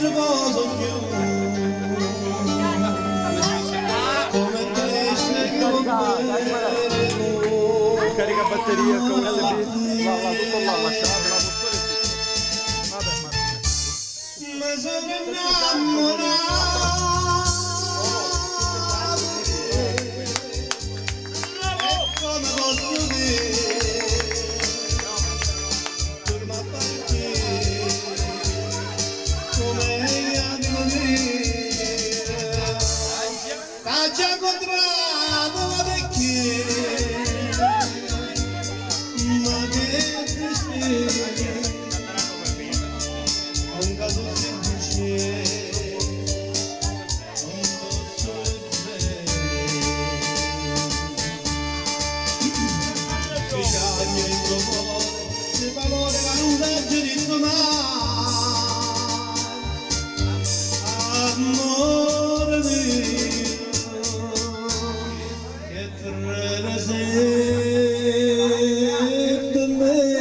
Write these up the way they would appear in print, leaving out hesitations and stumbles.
riposo più come triste che non vedo Carica batteria con USB, là, tutto là, lasciate la postura e tutto. Vabbè, ma mi sono innamorato e come posso dire torna a partire come anima mia t'ha già incontrato la vecchia ma che tristezza un caso semplice non posso bene pigliarmi il tuo cuore di valore che non dà diritto mai amore mio che fredda sei per me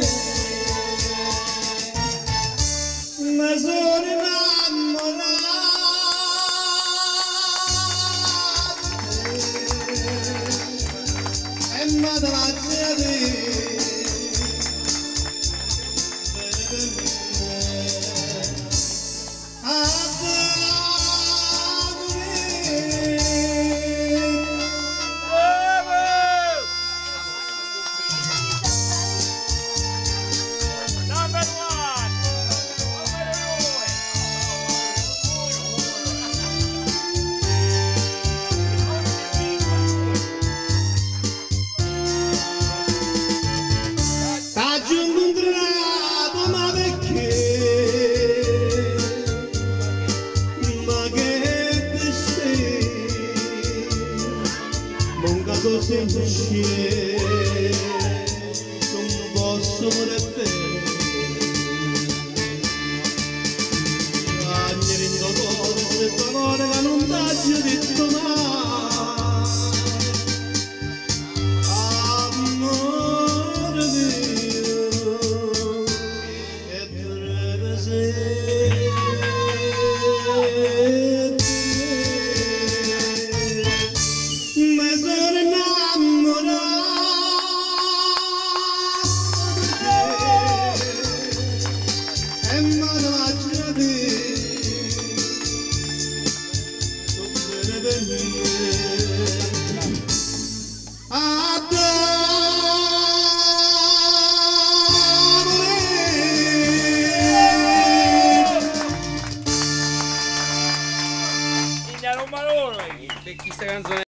ma sono innamorato e mi davanti a te bene a te Number one. t'ha già incontrato ma perché ma che tristezza un caso semplice non posso morire agnere in tuo cuore se parole che non t'ha già detto mai amore mio che fredda sei